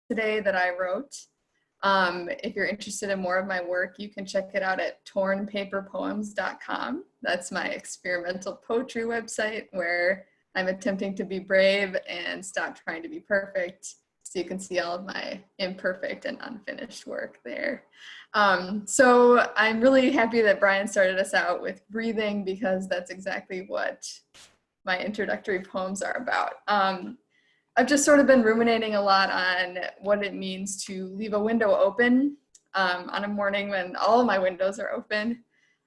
today that I wrote. If you're interested in more of my work, you can check it out at tornpaperpoems.com. That's my experimental poetry website where I'm attempting to be brave and stop trying to be perfect. So you can see all of my imperfect and unfinished work there. So I'm really happy that Brian started us out with breathing, because that's exactly what my introductory poems are about. I've just sort of been ruminating a lot on what it means to leave a window open on a morning when all my windows are open,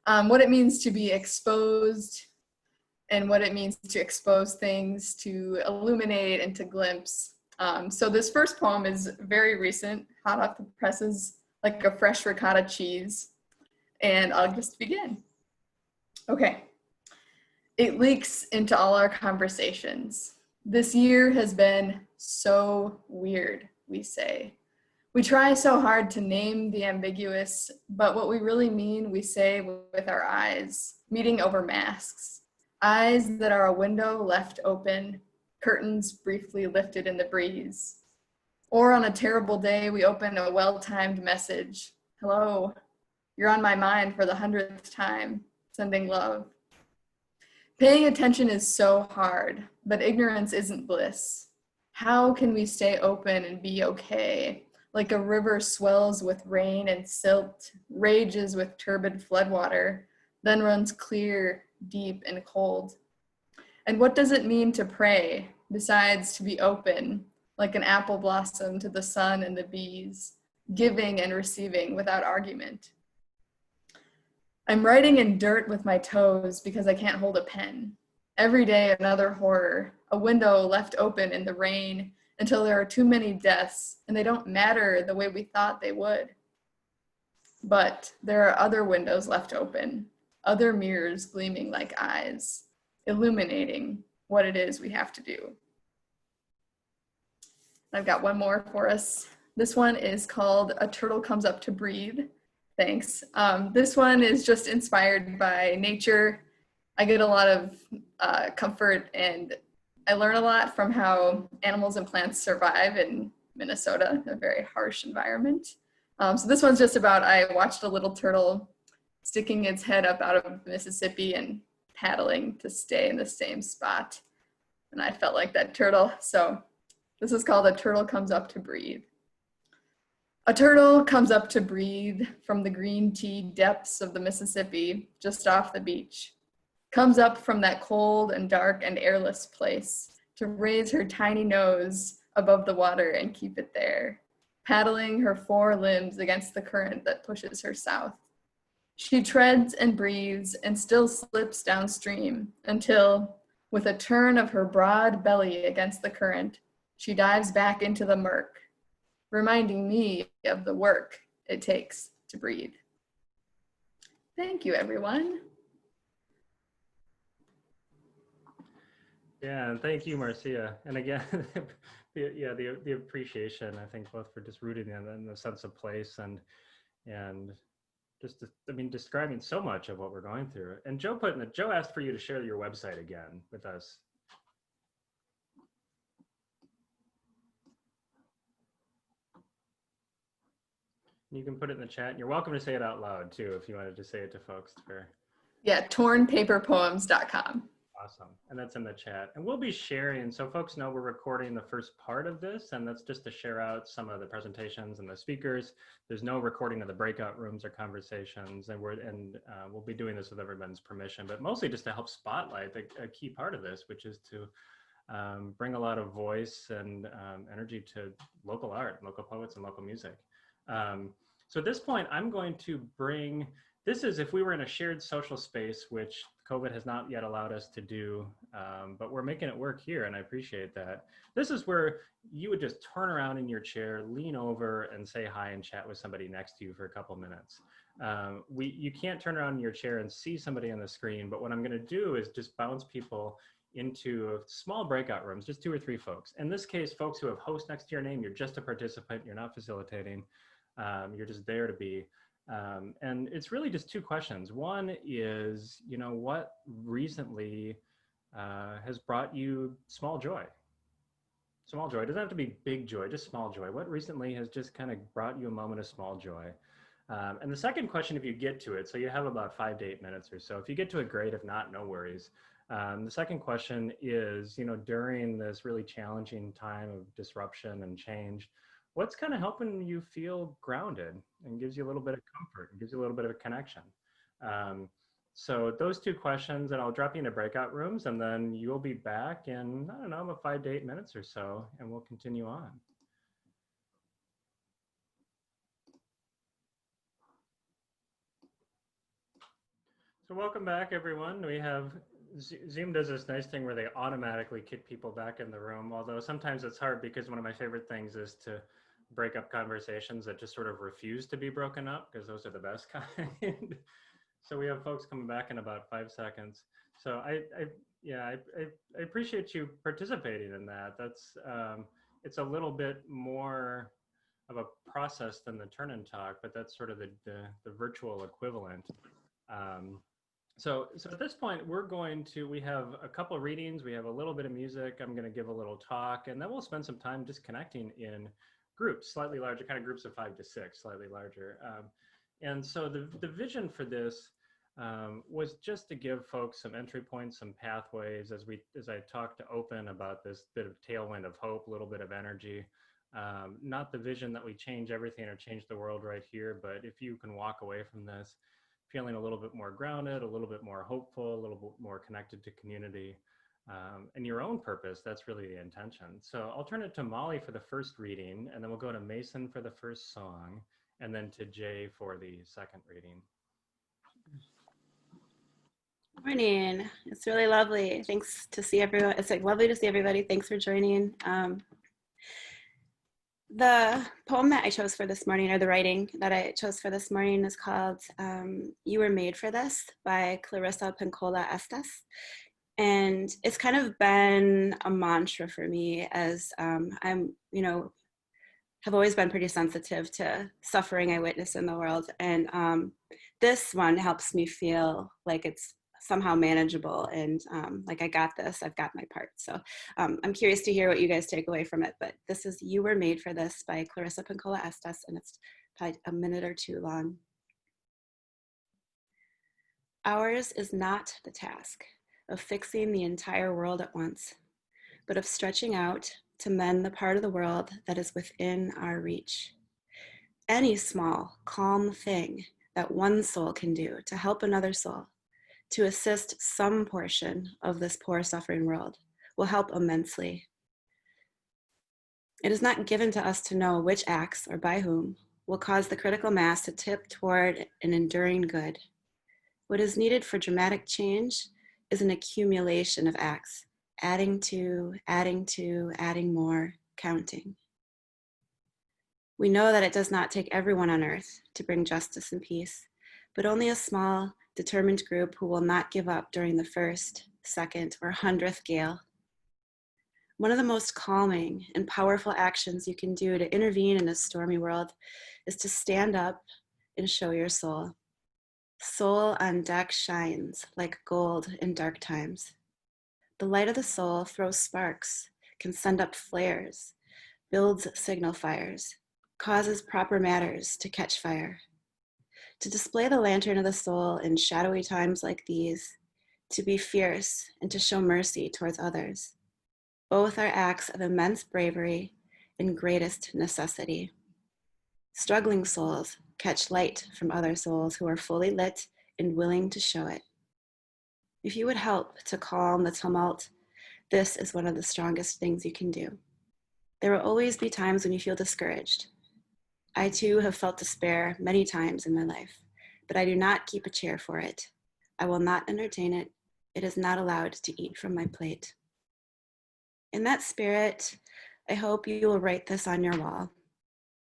what it means to be exposed, and what it means to expose things, to illuminate and to glimpse. So this first poem is very recent, hot off the presses, like a fresh ricotta cheese, and I'll just begin. Okay. It leaks into all our conversations. This year has been so weird, we say. We try so hard to name the ambiguous, but what we really mean, we say with our eyes, meeting over masks. Eyes that are a window left open, curtains briefly lifted in the breeze. Or on a terrible day, we open a well-timed message. Hello, you're on my mind for the 100th time, sending love. Paying attention is so hard, but ignorance isn't bliss. How can we stay open and be okay? Like a river swells with rain and silt, rages with turbid floodwater, then runs clear, deep, and cold. And what does it mean to pray, besides to be open, like an apple blossom to the sun and the bees, giving and receiving without argument? I'm writing in dirt with my toes because I can't hold a pen. Every day another horror, a window left open in the rain until there are too many deaths and they don't matter the way we thought they would. But there are other windows left open, other mirrors gleaming like eyes, illuminating what it is we have to do. I've got one more for us. This one is called A Turtle Comes Up to Breathe. Thanks. This one is just inspired by nature. I get a lot of comfort, and I learn a lot from how animals and plants survive in Minnesota, a very harsh environment. So this one's just about, I watched a little turtle sticking its head up out of Mississippi and paddling to stay in the same spot. And I felt like that turtle. So this is called A Turtle Comes Up to Breathe. A turtle comes up to breathe from the green tea depths of the Mississippi, just off the beach. Comes up from that cold and dark and airless place to raise her tiny nose above the water and keep it there, paddling her four limbs against the current that pushes her south. She treads and breathes and still slips downstream until, with a turn of her broad belly against the current, she dives back into the murk, reminding me of the work it takes to breathe. Thank you, everyone. Yeah, and thank you, Marcia. And again, the appreciation, I think, both for just rooting in the sense of place and just, I mean, describing so much of what we're going through. And Joe asked for you to share your website again with us. You can put it in the chat, and you're welcome to say it out loud too if you wanted to say it to folks. Yeah, tornpaperpoems.com. Awesome, and that's in the chat. And we'll be sharing, so folks know we're recording the first part of this, and that's just to share out some of the presentations and the speakers. There's no recording of the breakout rooms or conversations, and we'll be doing this with everyone's permission, but mostly just to help spotlight a key part of this, which is to bring a lot of voice and energy to local art, local poets, and local music. So at this point, I'm going to bring, this is if we were in a shared social space, which COVID has not yet allowed us to do, but we're making it work here, and I appreciate that. This is where you would just turn around in your chair, lean over, and say hi and chat with somebody next to you for a couple minutes. You can't turn around in your chair and see somebody on the screen, but what I'm gonna do is just bounce people into small breakout rooms, just 2 or 3 folks. In this case, folks who have host next to your name, you're just a participant, you're not facilitating. You're just there to be. And it's really just 2 questions. One is, what recently has brought you small joy? Small joy. It doesn't have to be big joy, just small joy. What recently has just kind of brought you a moment of small joy? And the second question, if you get to it, so you have about 5 to 8 minutes or so. If you get to it, great. If not, no worries. The second question is, during this really challenging time of disruption and change, what's kind of helping you feel grounded and gives you a little bit of comfort and gives you a little bit of a connection? So those 2 questions, and I'll drop you into breakout rooms, and then you'll be back in, I don't know, about 5 to 8 minutes or so, and we'll continue on. So welcome back, everyone. We have, Zoom does this nice thing where they automatically kick people back in the room, although sometimes it's hard because one of my favorite things is to break up conversations that just sort of refuse to be broken up, because those are the best kind. So we have folks coming back in about 5 seconds. So I appreciate you participating in that. That's it's a little bit more of a process than the turn and talk, but that's sort of the virtual equivalent. So at this point, we have a couple of readings, we have a little bit of music, I'm going to give a little talk, and then we'll spend some time just connecting in groups, slightly larger, kind of groups of 5 to 6, slightly larger. And so the vision for this was just to give folks some entry points, some pathways, as I talked to Open about this bit of tailwind of hope, a little bit of energy. Not the vision that we change everything or change the world right here, but if you can walk away from this feeling a little bit more grounded, a little bit more hopeful, a little bit more connected to community, and your own purpose, that's really the intention. So I'll turn it to Mollee for the first reading, and then we'll go to Mason for the first song, and then to Jay for the second reading. Morning. It's really lovely. Thanks to see everyone. It's like lovely to see everybody. Thanks for joining. The poem that I chose for this morning, or the writing that I chose for this morning, is called You Were Made for This by Clarissa, Pinkola, Estes. And it's kind of been a mantra for me as I'm, have always been pretty sensitive to suffering I witness in the world. And this one helps me feel like it's somehow manageable and like I got this, I've got my part. So I'm curious to hear what you guys take away from it, but this is You Were Made for This by Clarissa, Pinkola, Estes, and it's probably a minute or 2 long. Ours is not the task of fixing the entire world at once, but of stretching out to mend the part of the world that is within our reach. Any small, calm thing that one soul can do to help another soul, to assist some portion of this poor suffering world, will help immensely. It is not given to us to know which acts, or by whom, will cause the critical mass to tip toward an enduring good. What is needed for dramatic change is an accumulation of acts, adding to, adding more, counting. We know that it does not take everyone on earth to bring justice and peace, but only a small, determined group who will not give up during the first, second, or 100th gale. One of the most calming and powerful actions you can do to intervene in a stormy world is to stand up and show your soul. Soul on deck shines like gold in dark times. The light of the soul throws sparks, can send up flares, builds signal fires, causes proper matters to catch fire. To display the lantern of the soul in shadowy times like these, to be fierce and to show mercy towards others. Both are acts of immense bravery and greatest necessity. Struggling souls catch light from other souls who are fully lit and willing to show it. If you would help to calm the tumult, this is one of the strongest things you can do. There will always be times when you feel discouraged. I too have felt despair many times in my life, but I do not keep a chair for it. I will not entertain it. It is not allowed to eat from my plate. In that spirit, I hope you will write this on your wall.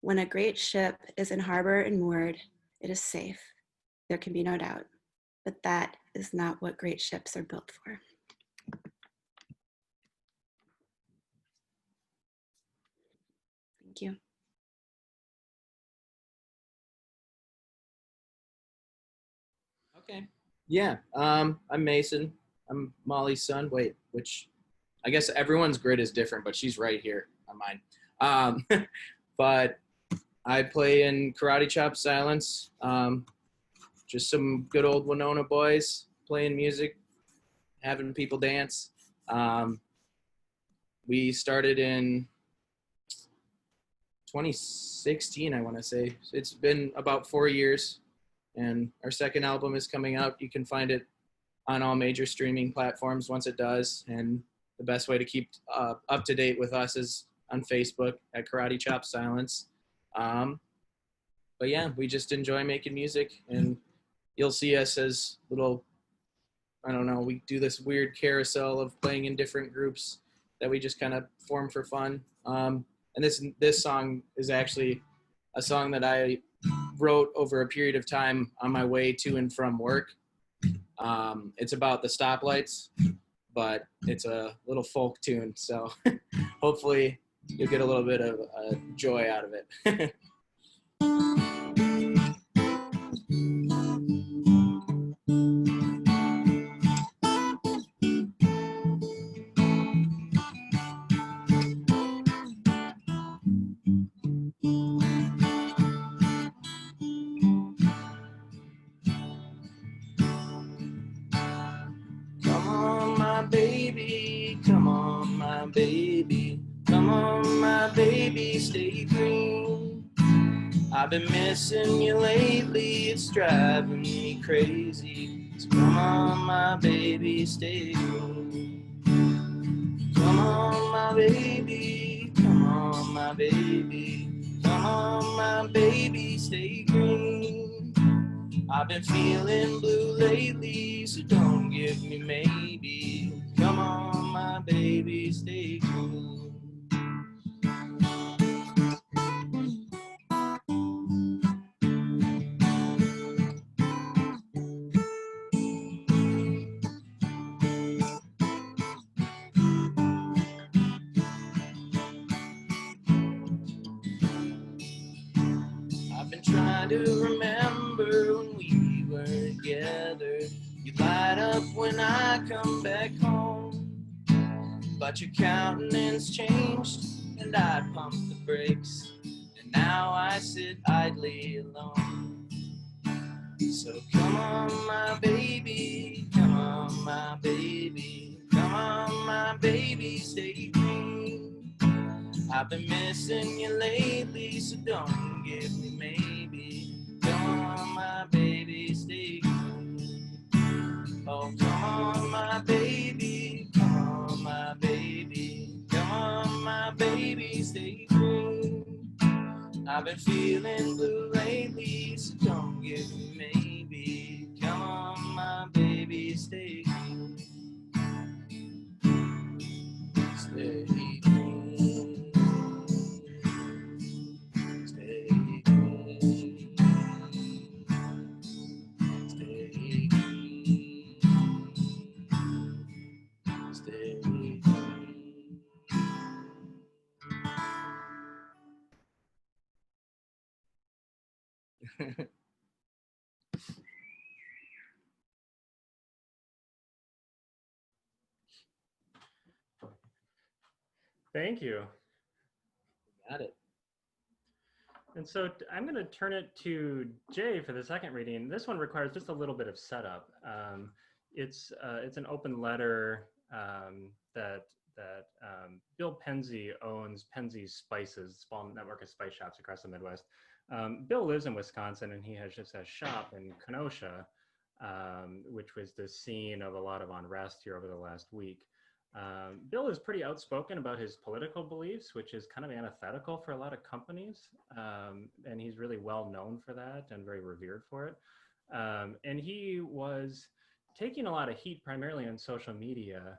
When a great ship is in harbor and moored, it is safe. There can be no doubt, but that is not what great ships are built for. Thank you. Okay. Yeah. I'm Mason. I'm Molly's son. Wait, which? I guess everyone's grid is different, but she's right here on mine. But I play in Karate Chop Silence. Just some good old Winona boys playing music, having people dance. We started in 2016, I want to say. It's been about 4 years, and our second album is coming out. You can find it on all major streaming platforms once it does, and the best way to keep up to date with us is on Facebook at Karate Chop Silence. But yeah, we just enjoy making music, and you'll see us as little, I don't know, we do this weird carousel of playing in different groups that we just kind of form for fun. And this song is actually a song that I wrote over a period of time on my way to and from work. It's about the stoplights, but it's a little folk tune, so hopefully you'll get a little bit of joy out of it. Come on, my baby, come on, my baby, come on, my baby, stay green. I've been missing you lately, it's driving me crazy. So come on, my baby, stay green. Come on, my baby, come on, my baby, come on, my baby, stay green. I've been feeling blue lately, so don't give me maybe. Come on, my baby, stay cool. I've been trying to remember when we were together. You light up when I come back home, but your countenance changed and I pumped the brakes, and now I sit idly alone. So come on, my baby, come on, my baby, come on, my baby, stay green. I've been missing you lately, so don't give me maybe. Come on, my baby, stay green. Oh, come on, my baby, come on, my baby, come on, my baby, stay green. I've been feeling blue lately, so don't give me maybe. Come on, my baby, stay green. Stay green. Stay green. Stay green. Stay green. Thank you. Got it. And so I'm going to turn it to Jay for the second reading. This one requires just a little bit of setup. It's an open letter that Bill Penzey owns Penzey's Spices, small network of spice shops across the Midwest. Bill lives in Wisconsin, and he has just a shop in Kenosha, which was the scene of a lot of unrest here over the last week. Bill is pretty outspoken about his political beliefs, which is kind of antithetical for a lot of companies. And he's really well known for that and very revered for it. And he was taking a lot of heat primarily on social media,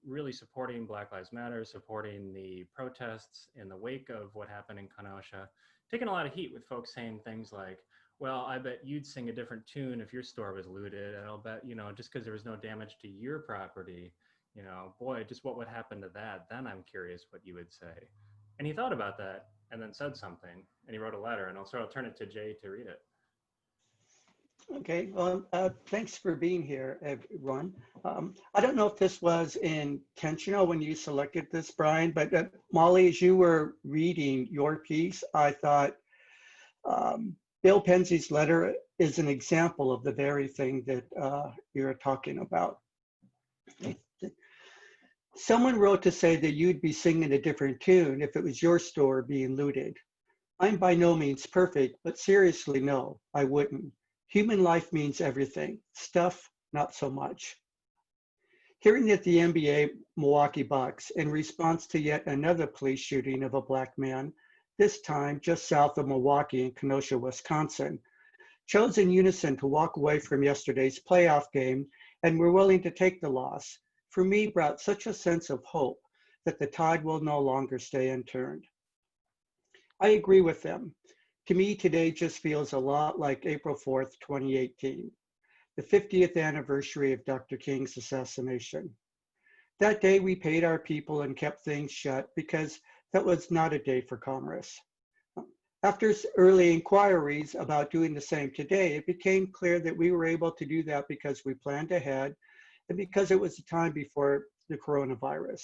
really supporting Black Lives Matter, supporting the protests in the wake of what happened in Kenosha, taking a lot of heat with folks saying things like, well, I bet you'd sing a different tune if your store was looted. And I'll bet, you know, just because there was no damage to your property, you know, boy, just what would happen to that? Then I'm curious what you would say. And he thought about that and then said something, and he wrote a letter, and I'll turn it to Jay to read it. Okay, well, thanks for being here, everyone. I don't know if this was intentional when you selected this, Brian, but Molly, as you were reading your piece, I thought Bill Penzey's letter is an example of the very thing that you're talking about. Someone wrote to say that you'd be singing a different tune if it was your store being looted. I'm by no means perfect, but seriously, no, I wouldn't. Human life means everything. Stuff, not so much. Hearing that the NBA Milwaukee Bucks, in response to yet another police shooting of a Black man, this time just south of Milwaukee in Kenosha, Wisconsin, chose in unison to walk away from yesterday's playoff game and were willing to take the loss, for me brought such a sense of hope that the tide will no longer stay unturned. I agree with them. To me, today just feels a lot like April 4th, 2018, the 50th anniversary of Dr. King's assassination. That day we paid our people and kept things shut because that was not a day for commerce. After early inquiries about doing the same today, it became clear that we were able to do that because we planned ahead and because it was the time before the coronavirus.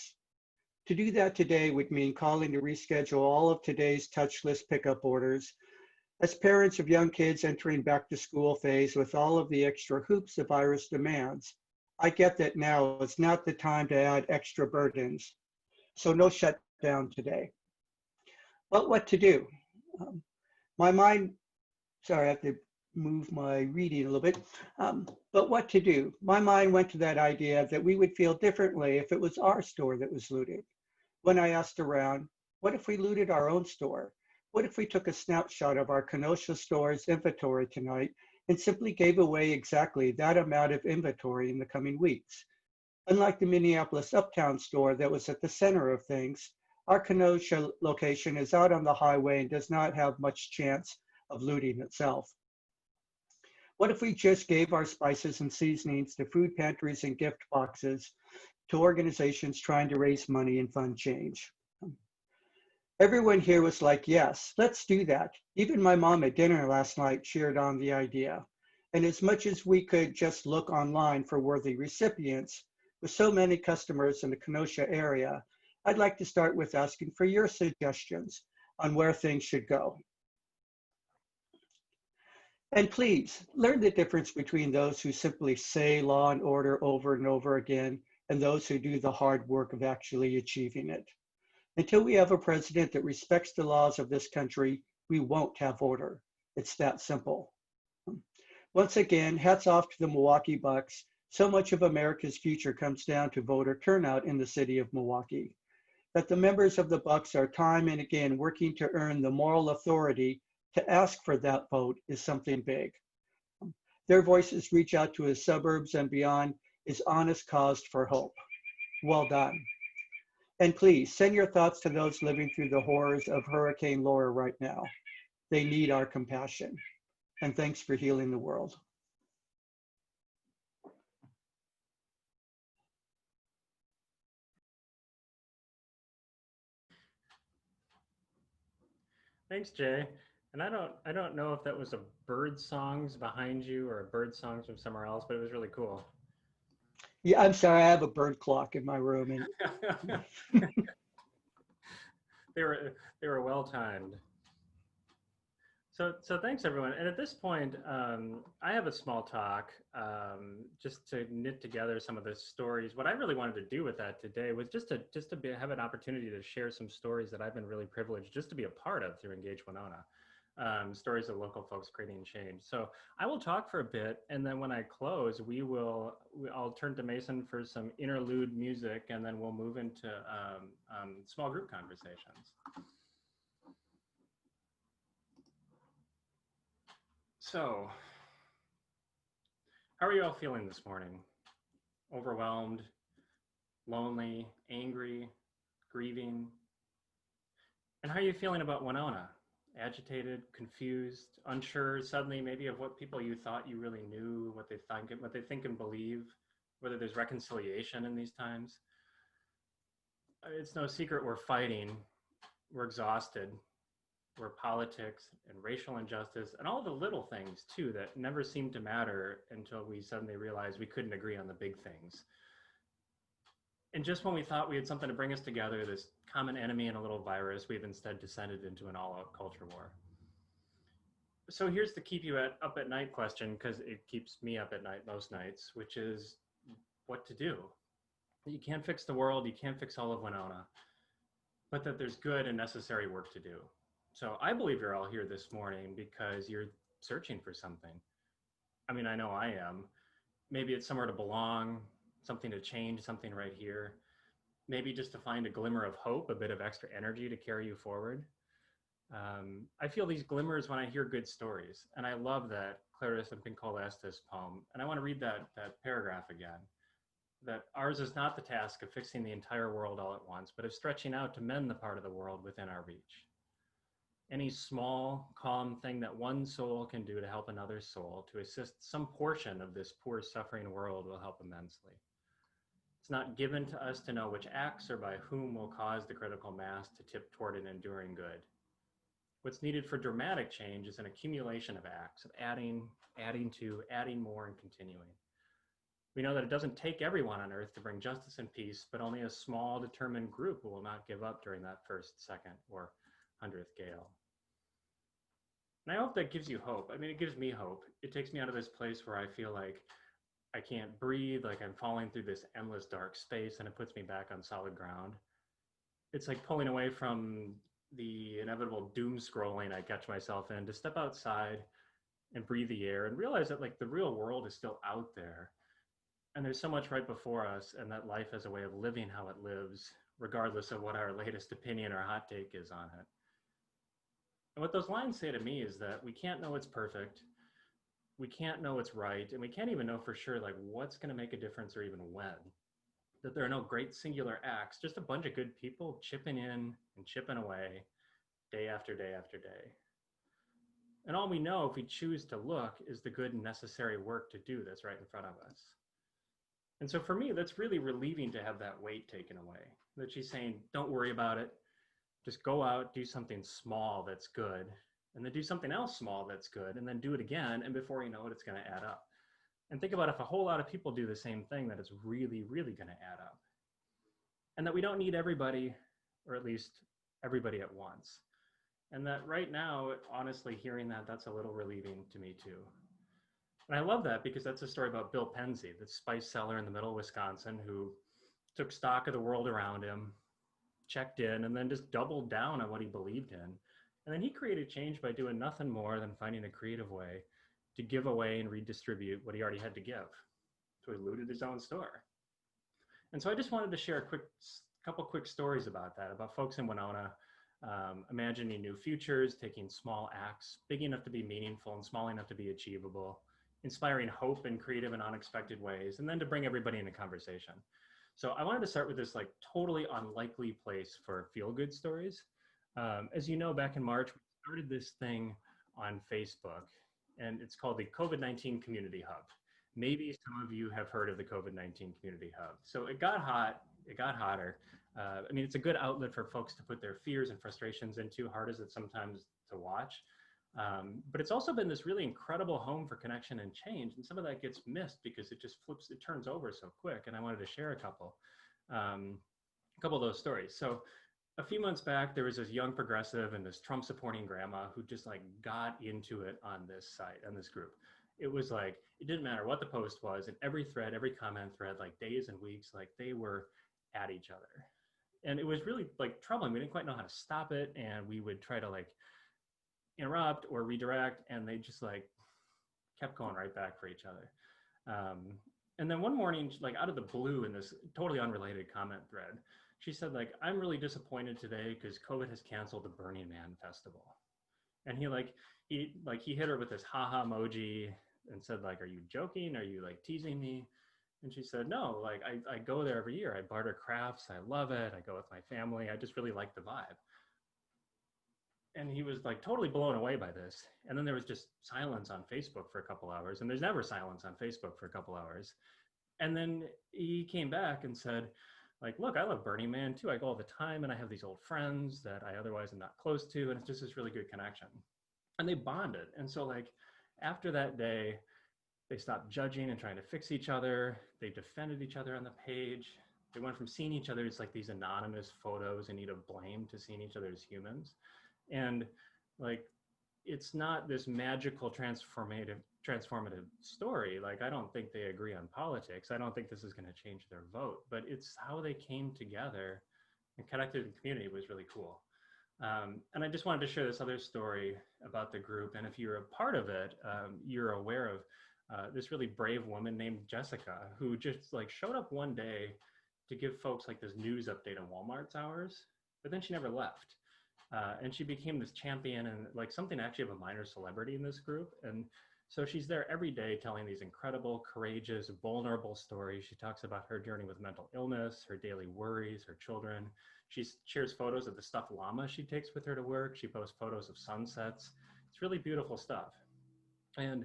To do that today would mean calling to reschedule all of today's touchless pickup orders. As parents of young kids entering back to school phase with all of the extra hoops the virus demands, I get that now is not the time to add extra burdens. So no shutdown today. But what to do? My mind, sorry, I have to move my reading a little bit. But what to do? My mind went to that idea that we would feel differently if it was our store that was looted. When I asked around, what if we looted our own store? What if we took a snapshot of our Kenosha store's inventory tonight and simply gave away exactly that amount of inventory in the coming weeks? Unlike the Minneapolis Uptown store that was at the center of things, our Kenosha location is out on the highway and does not have much chance of looting itself. What if we just gave our spices and seasonings to food pantries and gift boxes to organizations trying to raise money and fund change? Everyone here was like, yes, let's do that. Even my mom at dinner last night cheered on the idea. And as much as we could just look online for worthy recipients, with so many customers in the Kenosha area, I'd like to start with asking for your suggestions on where things should go. And please, learn the difference between those who simply say law and order over and over again and those who do the hard work of actually achieving it. Until we have a president that respects the laws of this country, we won't have order. It's that simple. Once again, hats off to the Milwaukee Bucks. So much of America's future comes down to voter turnout in the city of Milwaukee. That the members of the Bucks are time and again working to earn the moral authority to ask for that vote is something big. Their voices reach out to the suburbs and beyond is honest cause for hope. Well done. And please send your thoughts to those living through the horrors of Hurricane Laura right now. They need our compassion. And thanks for healing the world. Thanks, Jay. And I don't know if that was a bird songs behind you or a bird songs from somewhere else, but it was really cool. Yeah, I'm sorry, I have a bird clock in my room. And they were well timed. So thanks everyone. And at this point, I have a small talk just to knit together some of the stories. What I really wanted to do with that today was just to have an opportunity to share some stories that I've been really privileged just to be a part of through Engage Winona. Stories of local folks creating change. So I will talk for a bit, and then when I close, I'll turn to Mason for some interlude music, and then we'll move into small group conversations. So, how are you all feeling this morning? Overwhelmed, lonely, angry, grieving? And how are you feeling about Winona? Agitated, confused, unsure suddenly maybe of what people you thought you really knew, what they think and believe, whether there's reconciliation in these times? It's no secret we're fighting, we're exhausted, were politics and racial injustice and all the little things too that never seemed to matter until we suddenly realized we couldn't agree on the big things. And just when we thought we had something to bring us together, this common enemy and a little virus, we've instead descended into an all-out culture war. So here's the keep you up at night question, because it keeps me up at night most nights, which is what to do. You can't fix the world, you can't fix all of Winona, but that there's good and necessary work to do. So I believe you're all here this morning because you're searching for something. I mean, I know I am. Maybe it's somewhere to belong, something to change, something right here. Maybe just to find a glimmer of hope, a bit of extra energy to carry you forward. I feel these glimmers when I hear good stories. And I love that Clarissa and Pinkola Estes poem. And I want to read that paragraph again. That ours is not the task of fixing the entire world all at once, but of stretching out to mend the part of the world within our reach. Any small, calm thing that one soul can do to help another soul, to assist some portion of this poor, suffering world will help immensely. It's not given to us to know which acts or by whom will cause the critical mass to tip toward an enduring good. What's needed for dramatic change is an accumulation of acts, of adding more and continuing. We know that it doesn't take everyone on earth to bring justice and peace, but only a small, determined group who will not give up during that first, second, or 100th gale. And I hope that gives you hope. I mean, it gives me hope. It takes me out of this place where I feel like I can't breathe, like I'm falling through this endless dark space, and it puts me back on solid ground. It's like pulling away from the inevitable doom scrolling I catch myself in, to step outside and breathe the air and realize that like the real world is still out there. And there's so much right before us, and that life has a way of living how it lives, regardless of what our latest opinion or hot take is on it. And what those lines say to me is that we can't know what's perfect, we can't know what's right, and we can't even know for sure like what's going to make a difference or even when. That there are no great singular acts, just a bunch of good people chipping in and chipping away day after day after day. And all we know, if we choose to look, is the good and necessary work to do that's right in front of us. And so for me, that's really relieving to have that weight taken away. That she's saying, don't worry about it. Just go out, do something small that's good, and then do something else small that's good, and then do it again. And before you know it, it's going to add up. And think about if a whole lot of people do the same thing, that it's really, really going to add up. And that we don't need everybody, or at least everybody at once. And that right now, honestly, hearing that, that's a little relieving to me too. And I love that because that's a story about Bill Penzey, the spice seller in the middle of Wisconsin, who took stock of the world around him, checked in, and then just doubled down on what he believed in. And then he created change by doing nothing more than finding a creative way to give away and redistribute what he already had to give. So he looted his own store. And so I just wanted to share a couple quick stories about that, about folks in Winona, imagining new futures, taking small acts, big enough to be meaningful and small enough to be achievable, inspiring hope in creative and unexpected ways, and then to bring everybody into conversation. So I wanted to start with this like totally unlikely place for feel-good stories. As you know, back in March, we started this thing on Facebook, and it's called the COVID-19 Community Hub. Maybe some of you have heard of the COVID-19 Community Hub. So it got hot, it got hotter. I mean, it's a good outlet for folks to put their fears and frustrations into, hard as it sometimes to watch. But it's also been this really incredible home for connection and change. And some of that gets missed because it just flips, it turns over so quick. And I wanted to share a couple of those stories. So a few months back, there was this young progressive and this Trump supporting grandma who just like got into it on this site, on this group. It was like, it didn't matter what the post was, and every thread, every comment thread, like days and weeks, like they were at each other. And it was really like troubling. We didn't quite know how to stop it. And we would try to like interrupt or redirect, and they just like kept going right back for each other. And then one morning, like out of the blue in this totally unrelated comment thread, she said like, I'm really disappointed today because COVID has canceled the Burning Man festival. And he hit her with this haha emoji and said like, are you joking? Are you like teasing me? And she said, no, like I go there every year. I barter crafts. I love it. I go with my family. I just really like the vibe. And he was like totally blown away by this. And then there was just silence on Facebook for a couple hours. And there's never silence on Facebook for a couple hours. And then he came back and said, like, look, I love Burning Man too. I go all the time and I have these old friends that I otherwise am not close to. And it's just this really good connection. And they bonded. And so like after that day, they stopped judging and trying to fix each other. They defended each other on the page. They went from seeing each other as like these anonymous photos in need of blame to seeing each other as humans. And like, it's not this magical transformative story. Like, I don't think they agree on politics. I don't think this is going to change their vote, but it's how they came together and connected in the community was really cool. And I just wanted to share this other story about the group. And if you're a part of it, you're aware of this really brave woman named Jessica, who just like showed up one day to give folks like this news update on Walmart's hours, but then she never left. And she became this champion and like something actually of a minor celebrity in this group. And so she's there every day telling these incredible, courageous, vulnerable stories. She talks about her journey with mental illness, her daily worries, her children. She shares photos of the stuffed llama she takes with her to work. She posts photos of sunsets. It's really beautiful stuff. And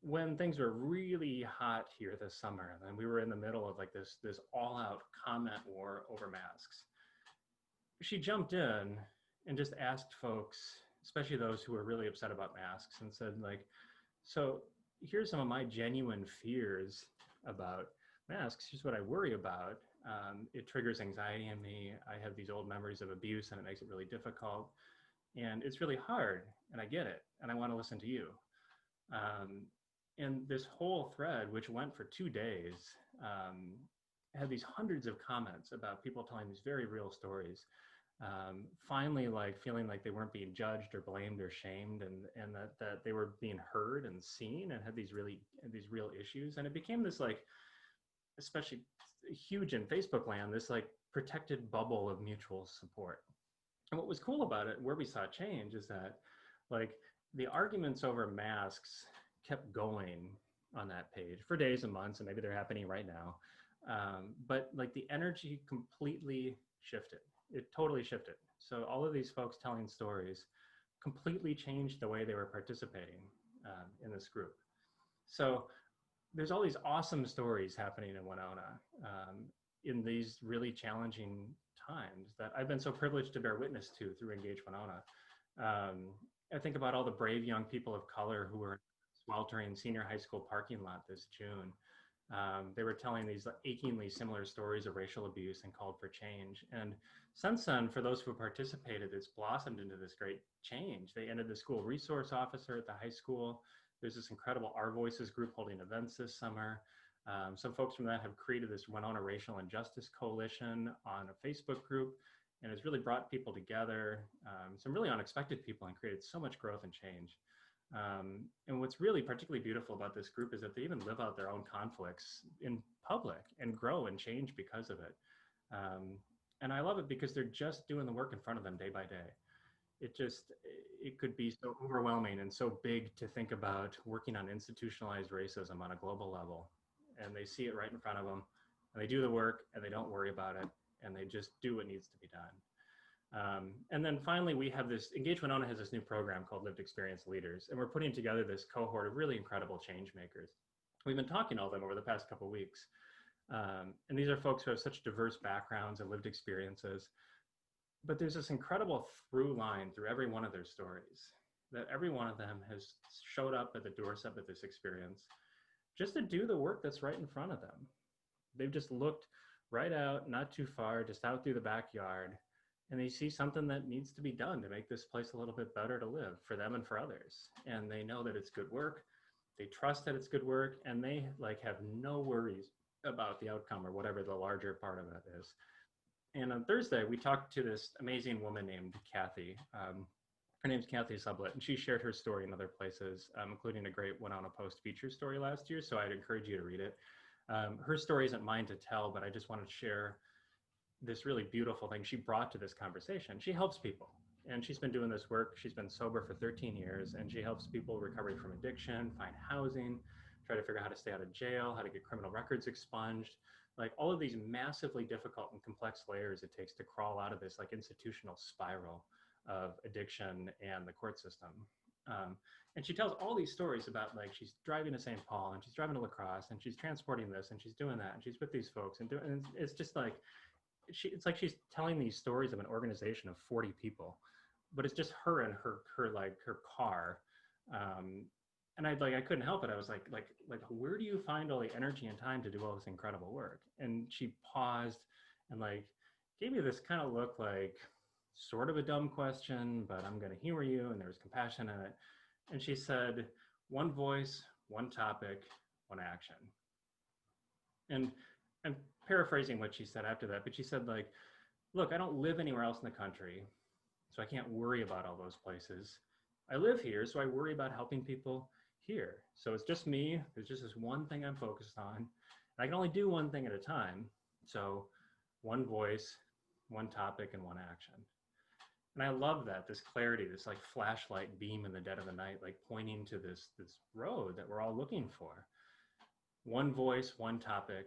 when things were really hot here this summer, and we were in the middle of like this all-out comment war over masks, she jumped in and just asked folks, especially those who were really upset about masks, and said like, so here's some of my genuine fears about masks. Here's what I worry about. It triggers anxiety in me. I have these old memories of abuse and it makes it really difficult. And it's really hard and I get it. And I want to listen to you. And this whole thread, which went for 2 days, had these hundreds of comments about people telling these very real stories. Finally, like feeling like they weren't being judged or blamed or shamed, and that they were being heard and seen, and had these real issues. And it became this like, especially huge in Facebook land, this like protected bubble of mutual support. And what was cool about it, where we saw change, is that like the arguments over masks kept going on that page for days and months, and maybe they're happening right now. But like the energy completely shifted. It totally shifted. So all of these folks telling stories completely changed the way they were participating in this group. So there's all these awesome stories happening in Winona in these really challenging times that I've been so privileged to bear witness to through Engage Winona. I think about all the brave young people of color who were sweltering senior high school parking lot this June. They were telling these achingly similar stories of racial abuse and called for change. And since then, for those who participated, it's blossomed into this great change. They ended the school resource officer at the high school. There's this incredible Our Voices group holding events this summer. Some folks from that have created this Winona Racial Injustice Coalition on a Facebook group, and it's really brought people together, some really unexpected people, and created so much growth and change. And what's really particularly beautiful about this group is that they even live out their own conflicts in public and grow and change because of it. And I love it because they're just doing the work in front of them day by day. It could be so overwhelming and so big to think about working on institutionalized racism on a global level. And they see it right in front of them, and they do the work, and they don't worry about it, and they just do what needs to be done. And then finally, we have this, Engage Winona has this new program called Lived Experience Leaders, and we're putting together this cohort of really incredible change makers. We've been talking to all of them over the past couple of weeks. And these are folks who have such diverse backgrounds and lived experiences, but there's this incredible through line through every one of their stories, that every one of them has showed up at the doorstep of this experience just to do the work that's right in front of them. They've just looked right out, not too far, just out through the backyard, and they see something that needs to be done to make this place a little bit better to live for them and for others. And they know that it's good work. They trust that it's good work, and they like have no worries about the outcome or whatever the larger part of it is. And on Thursday, we talked to this amazing woman named Kathy. Her name's Kathy Sublett, and she shared her story in other places, including a great Winona Post feature story last year. So I'd encourage you to read it. Her story isn't mine to tell, but I just wanted to share this really beautiful thing she brought to this conversation. She helps people, and she's been doing this work. She's been sober for 13 years, and she helps people recovering from addiction, find housing, try to figure out how to stay out of jail, how to get criminal records expunged, like all of these massively difficult and complex layers it takes to crawl out of this like institutional spiral of addiction and the court system. And she tells all these stories about like she's driving to St. Paul, and she's driving to La Crosse, and she's transporting this, and she's doing that, and she's with these folks, and it's just like, it's like she's telling these stories of an organization of 40 people, but it's just her and her car. And I couldn't help it. I was like, where do you find all the energy and time to do all this incredible work? And she paused and like gave me this kind of look, like sort of a dumb question, but I'm going to humor you. And there was compassion in it. And she said, one voice, one topic, one action. And I'm paraphrasing what she said after that, but she said, like, look, I don't live anywhere else in the country, so I can't worry about all those places. I live here, so I worry about helping people here. So it's just me. There's just this one thing I'm focused on. I can only do one thing at a time. So one voice, one topic, and one action. And I love that, this clarity, this like flashlight beam in the dead of the night, like pointing to this road that we're all looking for. One voice, one topic,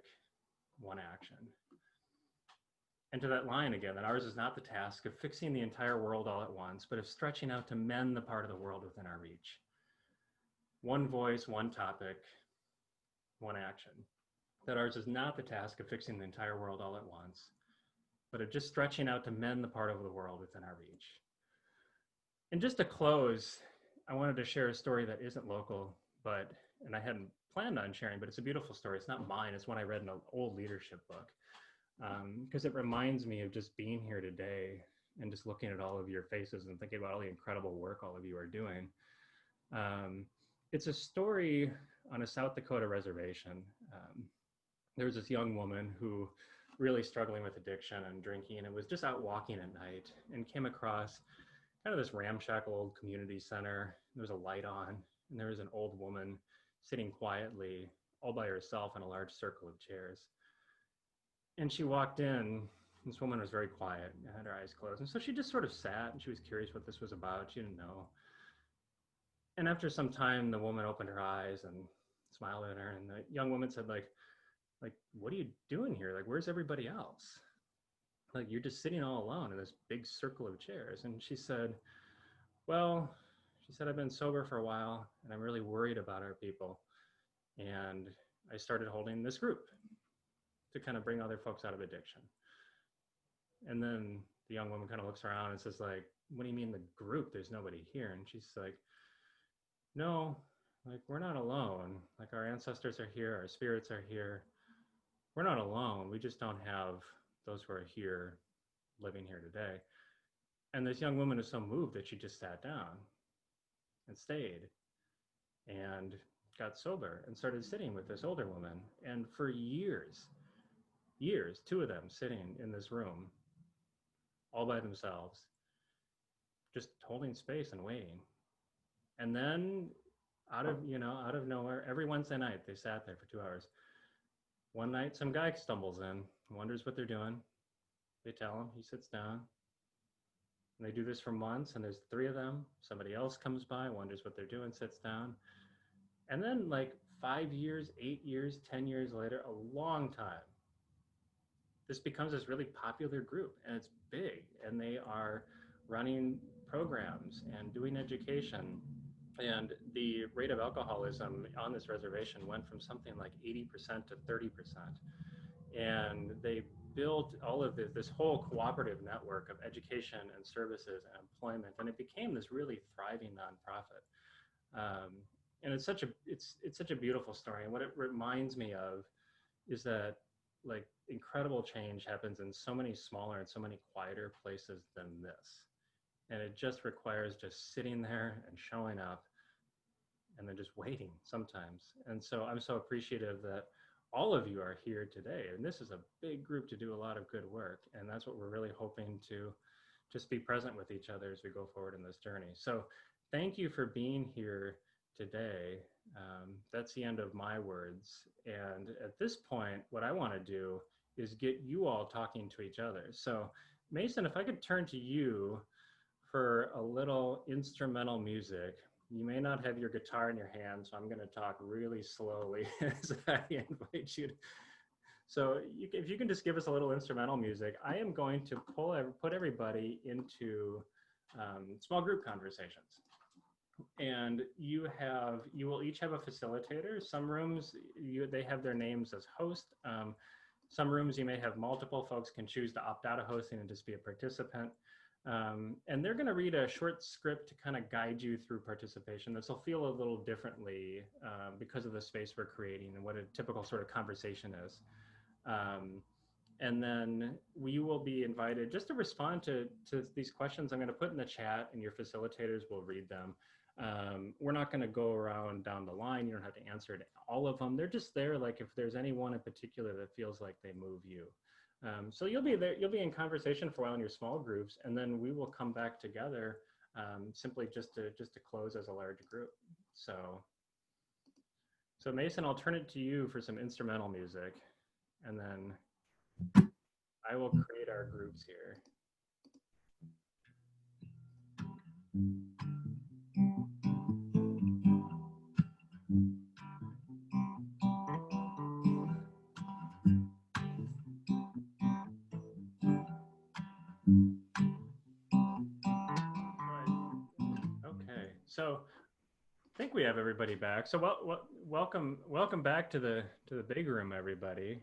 one action. And to that line again, that ours is not the task of fixing the entire world all at once, but of stretching out to mend the part of the world within our reach. One voice, one topic, one action. That ours is not the task of fixing the entire world all at once, but of just stretching out to mend the part of the world within our reach. And just to close, I wanted to share a story that isn't local, and I hadn't planned on sharing, but it's a beautiful story. It's not mine, it's one I read in an old leadership book. Because it reminds me of just being here today and just looking at all of your faces and thinking about all the incredible work all of you are doing. It's a story on a South Dakota reservation. There was this young woman who really struggling with addiction and drinking and was just out walking at night and came across kind of this ramshackle old community center. There was a light on and there was an old woman sitting quietly all by herself in a large circle of chairs. And she walked in, this woman was very quiet and had her eyes closed. And so she just sort of sat and she was curious what this was about. She didn't know. And after some time, the woman opened her eyes and smiled at her. And the young woman said, like, what are you doing here? Like, where's everybody else? Like, you're just sitting all alone in this big circle of chairs. And she said, well, I've been sober for a while and I'm really worried about our people. And I started holding this group to kind of bring other folks out of addiction. And then the young woman kind of looks around and says, like, what do you mean the group? There's nobody here. And she's like, no, like, we're not alone. Like, our ancestors are here, our spirits are here. We're not alone. We just don't have those who are here, living here today. And this young woman is so moved that she just sat down and stayed and got sober and started sitting with this older woman. And for years, two of them sitting in this room all by themselves, just holding space and waiting. And then out of nowhere, every Wednesday night, they sat there for 2 hours. One night, some guy stumbles in, wonders what they're doing. They tell him, he sits down. And they do this for months, and there's 3 of them. Somebody else comes by, wonders what they're doing, sits down. And then like 5 years, 8 years, 10 years later, a long time, this becomes this really popular group, and it's big, and they are running programs and doing education. And the rate of alcoholism on this reservation went from something like 80% to 30%. And they built all of this whole cooperative network of education and services and employment, and it became this really thriving nonprofit. And it's such a beautiful story. And what it reminds me of is that, like, incredible change happens in so many smaller and so many quieter places than this. And it just requires just sitting there and showing up and then just waiting sometimes. And so I'm so appreciative that all of you are here today. And this is a big group to do a lot of good work. And that's what we're really hoping to just be present with each other as we go forward in this journey. So thank you for being here today. That's the end of my words. And at this point, what I want to do is get you all talking to each other. So Mason, if I could turn to you for a little instrumental music. You may not have your guitar in your hand, so I'm going to talk really slowly as I invite you. So if you can just give us a little instrumental music, I am going to put everybody into small group conversations. And you will each have a facilitator. Some rooms, they have their names as host. Some rooms you may have multiple folks can choose to opt out of hosting and just be a participant. And they're going to read a short script to kind of guide you through participation. This will feel a little differently because of the space we're creating and what a typical sort of conversation is. And then we will be invited just to respond to these questions I'm going to put in the chat, and your facilitators will read them. We're not going to go around down the line. You don't have to answer all of them. They're just there, like if there's any one in particular that feels like they move you. So you'll be there, you'll be in conversation for a while in your small groups, and then we will come back together simply just to close as a large group. So Mason, I'll turn it to you for some instrumental music, and then I will create our groups here. Okay, so I think we have everybody back. So welcome back to the big room, everybody.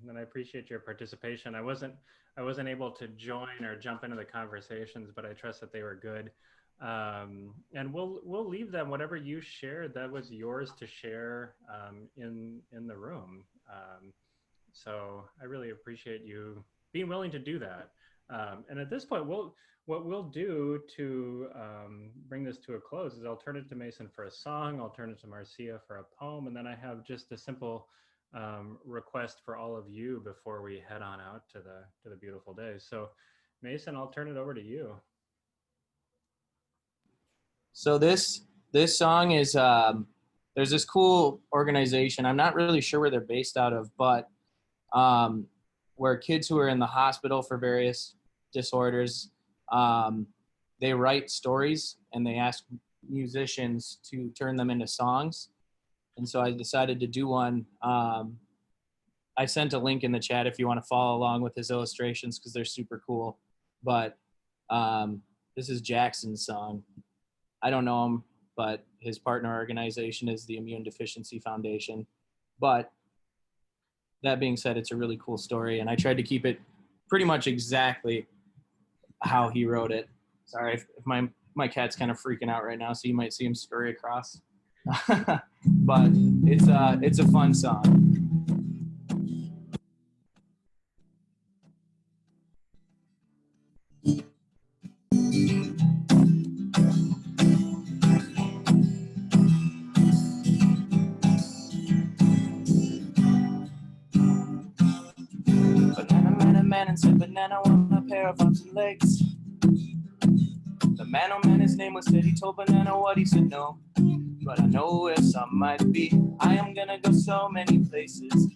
And I appreciate your participation. I wasn't able to join or jump into the conversations, but I trust that they were good. And we'll leave them, whatever you shared, that was yours to share in the room. So I really appreciate you being willing to do that. And at this point, what we'll do to bring this to a close is I'll turn it to Mason for a song, I'll turn it to Marcia for a poem, and then I have just a simple request for all of you before we head on out to the beautiful day. So Mason, I'll turn it over to you. So this song is, there's this cool organization. I'm not really sure where they're based out of, but where kids who are in the hospital for various disorders, they write stories and they ask musicians to turn them into songs. And so I decided to do one. I sent a link in the chat if you want to follow along with his illustrations because they're super cool. But this is Jackson's song. I don't know him, but his partner organization is the Immune Deficiency Foundation. But that being said, it's a really cool story, and I tried to keep it pretty much exactly how he wrote it. Sorry if my cat's kind of freaking out right now, so you might see him scurry across. But it's a fun song. Man and said banana on a pair of arms and legs. The man, oh man, his name was said. He told banana what he said no, but I know where some might be. I am gonna go so many places.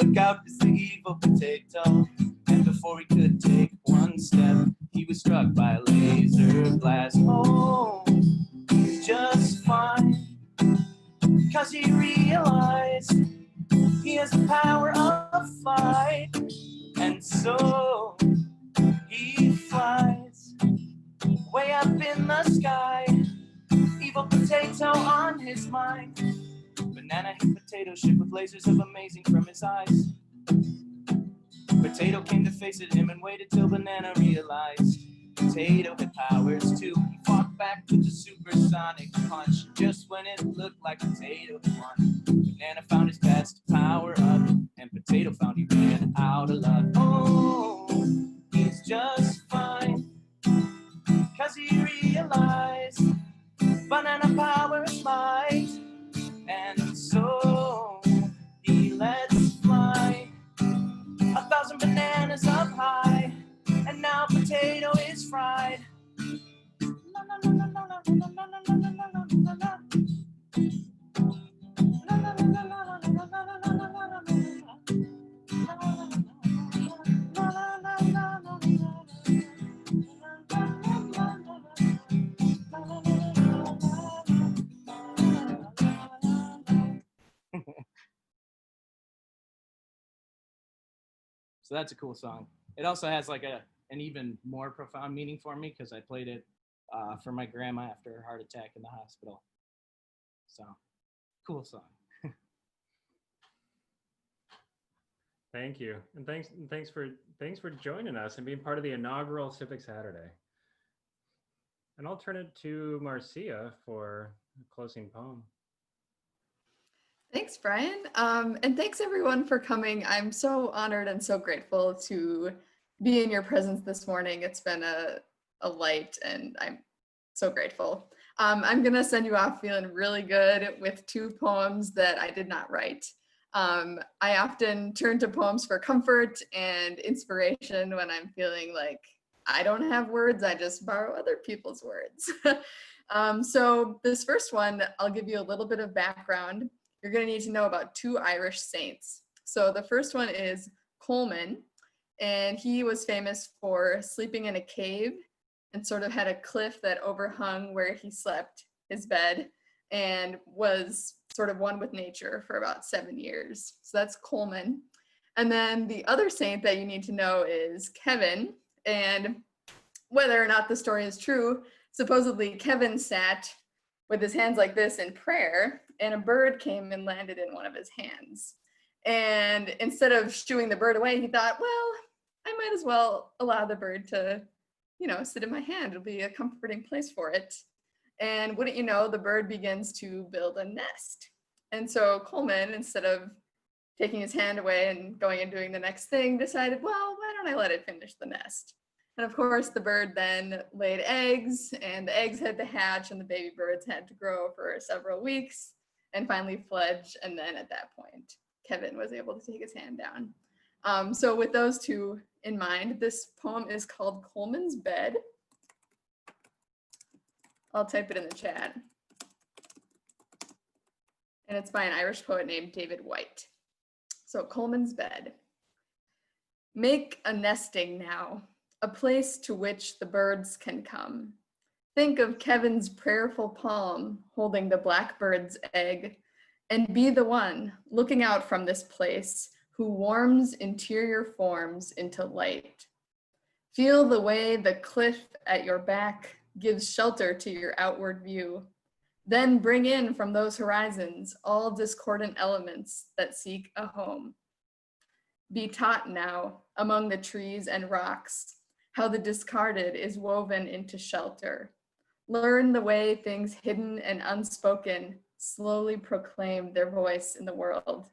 Look out, it's the evil potato. And before he could take one step, he was struck by a laser blast. Oh, he's just fine, 'cause he realized he has the power of flight. And so he flies way up in the sky, evil potato on his mind. Banana hit potato ship with lasers of amazing from his eyes. Potato came to face it him and waited till banana realized potato had powers too. He fought back with the supersonic punch just when it looked like potato had won. Banana found his bats to power up, and potato found he ran out of luck. Oh, he's just fine, 'cause he realized banana powers might. And so he lets fly 1,000 bananas up high, and now potato is fried. So that's a cool song. It also has like an even more profound meaning for me because I played it for my grandma after her heart attack in the hospital. So, cool song. Thank you. And thanks for joining us and being part of the inaugural Civic Saturday. And I'll turn it to Marcia for a closing poem. Thanks, Brian. And thanks everyone for coming. I'm so honored and so grateful to be in your presence this morning. It's been a light and I'm so grateful. I'm gonna send you off feeling really good with 2 poems that I did not write. I often turn to poems for comfort and inspiration when I'm feeling like I don't have words, I just borrow other people's words. So this first one, I'll give you a little bit of background. You're going to need to know about 2 Irish saints. So the first one is Coleman, and he was famous for sleeping in a cave and sort of had a cliff that overhung where he slept his bed and was sort of one with nature for about 7 years. So that's Coleman. And then the other saint that you need to know is Kevin. And whether or not the story is true, supposedly Kevin sat with his hands like this in prayer, and a bird came and landed in one of his hands. And instead of shooing the bird away, he thought, well, I might as well allow the bird to, sit in my hand. It'll be a comforting place for it. And wouldn't you know, the bird begins to build a nest. And so Coleman, instead of taking his hand away and going and doing the next thing, decided, well, why don't I let it finish the nest? And of course, the bird then laid eggs, and the eggs had to hatch, and the baby birds had to grow for several weeks and finally fledge. And then at that point, Kevin was able to take his hand down. So with those 2 in mind, this poem is called Coleman's Bed. I'll type it in the chat. And it's by an Irish poet named David White. So Coleman's Bed. Make a nesting now, a place to which the birds can come. Think of Kevin's prayerful palm holding the blackbird's egg, and be the one looking out from this place who warms interior forms into light. Feel the way the cliff at your back gives shelter to your outward view. Then bring in from those horizons all discordant elements that seek a home. Be taught now among the trees and rocks how the discarded is woven into shelter. Learn the way things hidden and unspoken slowly proclaim their voice in the world.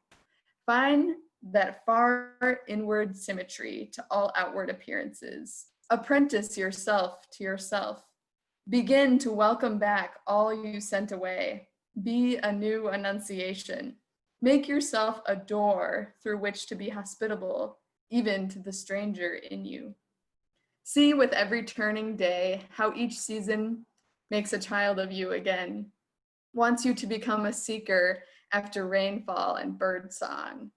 Find that far inward symmetry to all outward appearances. Apprentice yourself to yourself. Begin to welcome back all you sent away. Be a new annunciation. Make yourself a door through which to be hospitable, even to the stranger in you. See with every turning day how each season makes a child of you again, wants you to become a seeker after rainfall and birdsong.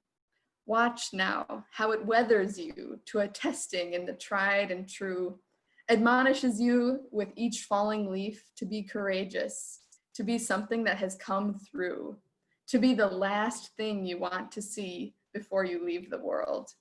Watch now how it weathers you to a testing in the tried and true, admonishes you with each falling leaf to be courageous, to be something that has come through, to be the last thing you want to see before you leave the world.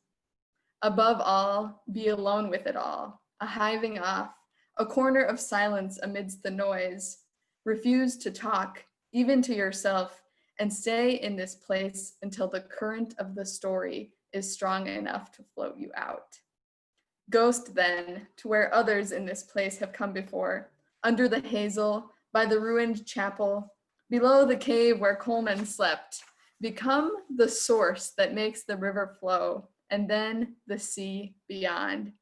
Above all, be alone with it all, a hiving off, a corner of silence amidst the noise. Refuse to talk, even to yourself, and stay in this place until the current of the story is strong enough to float you out. Ghost then to where others in this place have come before, under the hazel, by the ruined chapel, below the cave where Coleman slept. Become the source that makes the river flow, and then the sea beyond.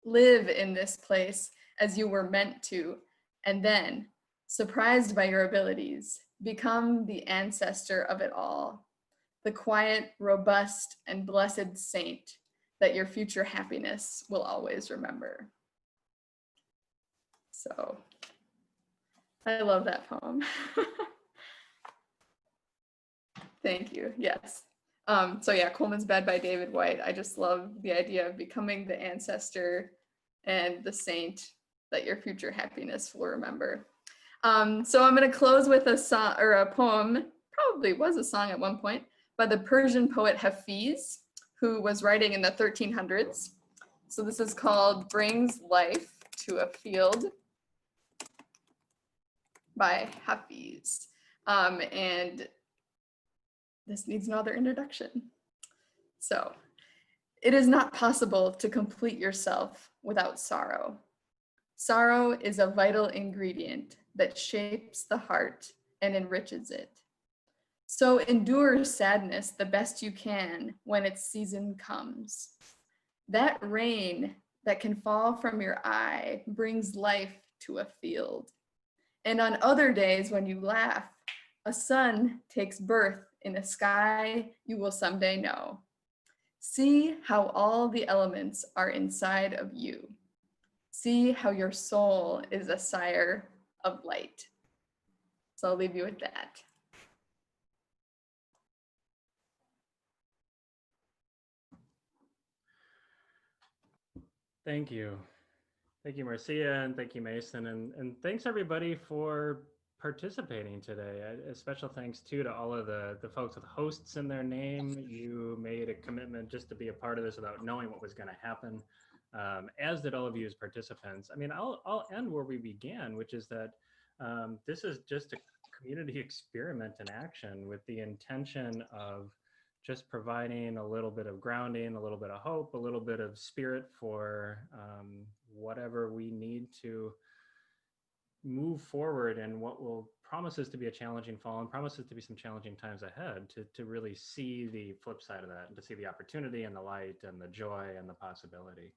Live in this place as you were meant to, and then, surprised by your abilities, become the ancestor of it all, the quiet, robust, and blessed saint that your future happiness will always remember. So, I love that poem. Thank you, yes. So yeah, Coleman's Bed by David White. I just love the idea of becoming the ancestor and the saint that your future happiness will remember. So I'm going to close with a song, or a poem, probably was a song at one point, by the Persian poet Hafiz, who was writing in the 1300s. So this is called Brings Life to a Field by Hafiz. And this needs no other introduction. So, It is not possible to complete yourself without sorrow. Sorrow is a vital ingredient that shapes the heart and enriches it. So endure sadness the best you can when its season comes. That rain that can fall from your eye brings life to a field. And on other days when you laugh, a sun takes birth in a sky you will someday know. See how all the elements are inside of you. See how your soul is a sire of light. So I'll leave you with that. Thank you. Thank you, Marcia, and thank you, Mason. And thanks everybody for participating today. A special thanks too to all of the folks with hosts in their name. You made a commitment just to be a part of this without knowing what was going to happen, as did all of you as participants. I mean, I'll end where we began, which is that this is just a community experiment in action with the intention of just providing a little bit of grounding, a little bit of hope, a little bit of spirit for whatever we need to move forward and what will promises to be a challenging fall and promises to be some challenging times ahead, to really see the flip side of that and to see the opportunity and the light and the joy and the possibility.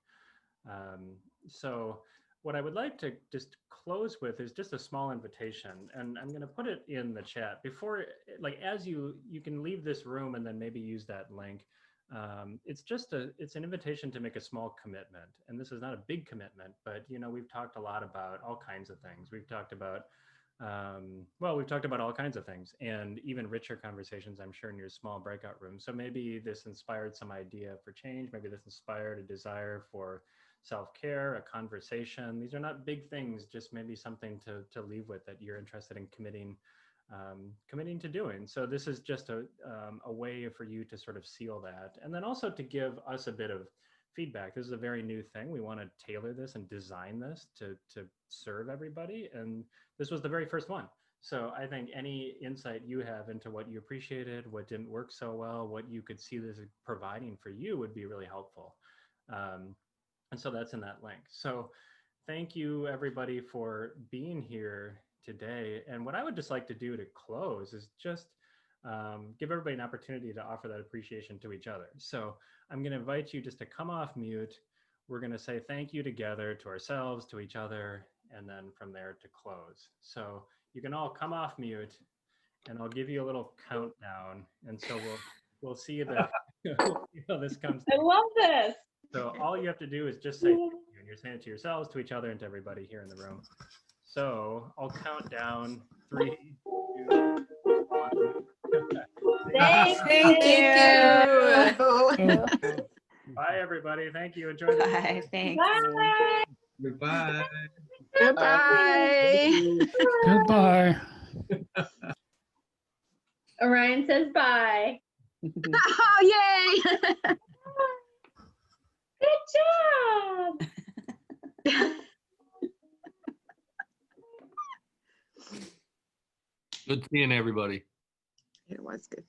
So what I would like to just close with is just a small invitation, and I'm going to put it in the chat before, like, as you can leave this room and then maybe use that link. It's an invitation to make a small commitment, and this is not a big commitment, but you know, we've talked a lot about all kinds of things. We've talked about we've talked about all kinds of things, and even richer conversations, I'm sure, in your small breakout room. So maybe this inspired some idea for change. Maybe this inspired a desire for self-care, a conversation. These are not big things, just maybe something to leave with that you're interested in committing to doing. So this is just a way for you to sort of seal that, and then also to give us a bit of feedback. This is a very new thing. We want to tailor this and design this to serve everybody, and this was the very first one. So I think any insight you have into what you appreciated, what didn't work so well, what you could see this providing for you would be really helpful. And so that's in that link. So thank you everybody for being here today. And what I would just like to do to close is just give everybody an opportunity to offer that appreciation to each other. So I'm going to invite you just to come off mute. We're going to say thank you together to ourselves, to each other, and then from there to close. So you can all come off mute, and I'll give you a little countdown. And so we'll see that this comes. I love this. So all you have to do is just say thank you, and you're saying it to yourselves, to each other, and to everybody here in the room. So I'll count down 3, 2, 1. Thank you. Bye, everybody. Thank you. Enjoy the Bye. Thanks. Bye. Goodbye. Goodbye. Goodbye. Orion says bye. Oh, yay. Good job. Good seeing everybody. It was good.